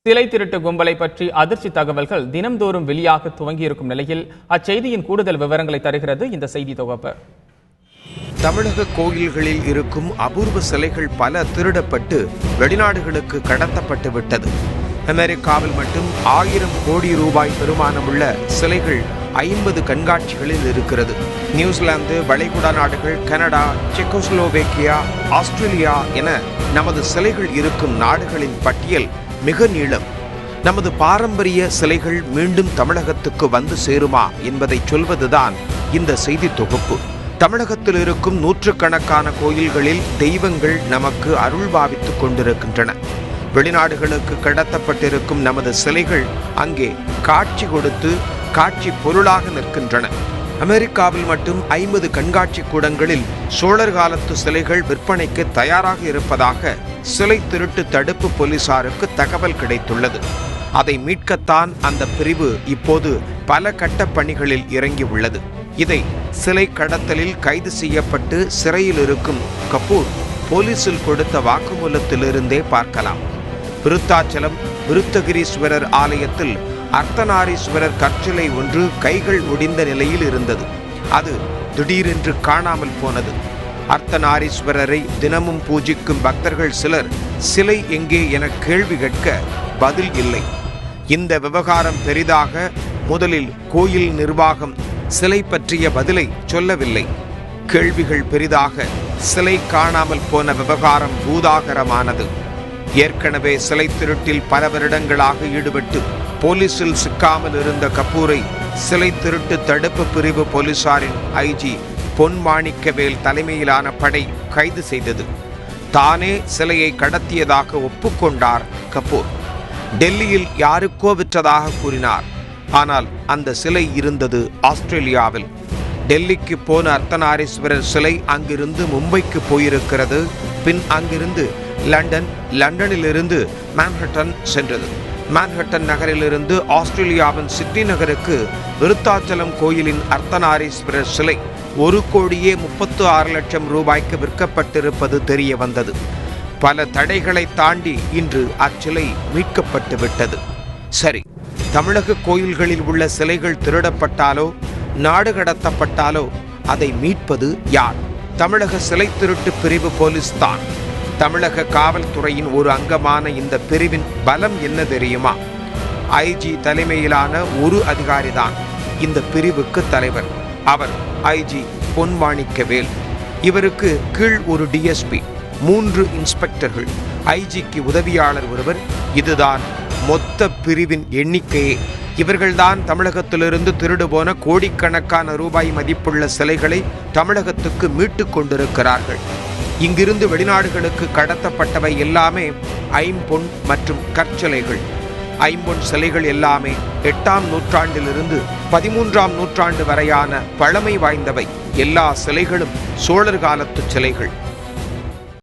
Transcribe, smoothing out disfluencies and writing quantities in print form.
சிலை திருட்டு கும்பலை பற்றி அதிர்ச்சி தகவல்கள் தினம்தோறும் வெளியாக துவங்கியிருக்கும் நிலையில் அச்செய்தியின் கூடுதல் விவரங்களை தருகிறது இந்த செய்தி தொகுப்பு. தமிழக கோயில்களில் இருக்கும் அபூர்வ சிலைகள் பல திருடப்பட்டு வெளிநாடுகளுக்கு கடத்தப்பட்டு விட்டது. அமெரிக்காவில் மட்டும் 1000 கோடி ரூபாய் பெருமானமுள்ள சிலைகள் 50 கண்காட்சிகளில் இருக்கிறது. நியூசிலாந்து, வளைகுடா நாடுகள், கனடா, செக்கோஸ்லோவேக்கியா, ஆஸ்திரேலியா என நமது சிலைகள் இருக்கும் நாடுகளின் பட்டியல் மிக நீளம். நமது பாரம்பரிய சிலைகள் மீண்டும் தமிழகத்துக்கு வந்து சேருமா என்பதை சொல்வதுதான் இந்த செய்தி தொகுப்பு. தமிழகத்தில் இருக்கும் நூற்றுக்கணக்கான கோயில்களில் தெய்வங்கள் நமக்கு அருள் பாவித்துக் கொண்டிருக்கின்றன. வெளிநாடுகளுக்கு கடத்தப்பட்டிருக்கும் நமது சிலைகள் அங்கே காட்சி கொடுத்து காட்சி பொருளாக நிற்கின்றன. அமெரிக்காவில் மட்டும் 50 கண்காட்சி கூடங்களில் சோழர் காலத்து சிலைகள் விற்பனைக்கு தயாராக இருப்பதாக சிலை திருட்டு தடுப்பு போலீசாருக்கு தகவல் கிடைத்துள்ளது. அதை மீட்கத்தான் அந்த பிரிவு இப்போது பல கட்ட பணிகளில் இறங்கியுள்ளது. இதை சிலை கடத்தலில் கைது செய்யப்பட்டு சிறையில் இருக்கும் கபூர் போலீசில் கொடுத்த வாக்குமூலத்திலிருந்தே பார்க்கலாம். விருத்தாச்சலம் விருத்தகிரீஸ்வரர் ஆலயத்தில் அர்த்தநாரீஸ்வரர் கற்சிலை ஒன்று கைகள் ஒடிந்த நிலையில் இருந்தது. அது திடீரென்று காணாமல் போனது. அர்த்தநாரீஸ்வரரை தினமும் பூஜிக்கும் பக்தர்கள் சிலர் சிலை எங்கே என கேள்வி கேட்க பதில் இல்லை. இந்த விவகாரம் பெரிதாக முதலில் கோயில் நிர்வாகம் சிலை பற்றிய பதிலை சொல்லவில்லை. கேள்விகள் பெரிதாக சிலை காணாமல் போன விவகாரம் பூதாகரமானது. ஏற்கனவே சிலை திருட்டில் பல வருடங்களாக ஈடுபட்டு போலீசில் சிக்காமல் இருந்த கபூரை சிலை திருட்டு தடுப்பு பிரிவு போலீசாரின் ஐஜி பொன் மாணிக்கவேல் தலைமையிலான படை கைது செய்தது. தானே சிலையை கடத்தியதாக ஒப்புக்கொண்டார் கபூர். டெல்லியில் யாருக்கோ விற்றதாக கூறினார். ஆனால் அந்த சிலை இருந்தது ஆஸ்திரேலியாவில். டெல்லிக்கு போன அர்த்தநாரீஸ்வரர் சிலை அங்கிருந்து மும்பைக்கு போயிருக்கிறது. பின் அங்கிருந்து லண்டனிலிருந்து மான்ஹட்டன் சென்றது. மான்ஹட்டன் நகரிலிருந்து ஆஸ்திரேலியாவின் சிட்னி நகருக்கு விருத்தாச்சலம் கோயிலின் அர்த்தநாரீஸ்வரர் சிலை 1,36,00,000 ரூபாய்க்கு விற்கப்பட்டிருப்பது தெரிய வந்தது. பல தடைகளை தாண்டி இன்று அச்சிலை மீட்கப்பட்டு விட்டது. சரி, தமிழக கோயில்களில் உள்ள சிலைகள் திருடப்பட்டாலோ நாடு கடத்தப்பட்டாலோ அதை மீட்பது யார்? தமிழக சிலை திருட்டு பிரிவு போலீஸ் தான். தமிழக காவல்துறையின் ஒரு அங்கமான இந்த பிரிவின் பலம் என்ன தெரியுமா? ஐஜி தலைமையிலான ஒரு அதிகாரிதான் இந்த பிரிவுக்கு தலைவர். அவர் ஐஜி பொன் மாணிக்கவேல். இவருக்கு கீழ் ஒரு டிஎஸ்பி, 3 இன்ஸ்பெக்டர்கள், ஐஜிக்கு உதவியாளர் ஒருவர். இதுதான் மொத்த பிரிவின் எண்ணிக்கையே. இவர்கள்தான் தமிழகத்திலிருந்து திருடு போன கோடிக்கணக்கான ரூபாய் மதிப்புள்ள சிலைகளை தமிழகத்துக்கு மீட்டு கொண்டிருக்கிறார்கள். இங்கிருந்து வெளிநாடுகளுக்கு கடத்தப்பட்டவை எல்லாமே ஐம்பொன் மற்றும் கற்சிலைகள். ஐம்பொன் சிலைகள் எல்லாமே 8ஆம் நூற்றாண்டிலிருந்து 13ஆம் நூற்றாண்டு வரையான பழமை வாய்ந்தவை. எல்லா சிலைகளும் சோழர் காலத்து சிலைகள்.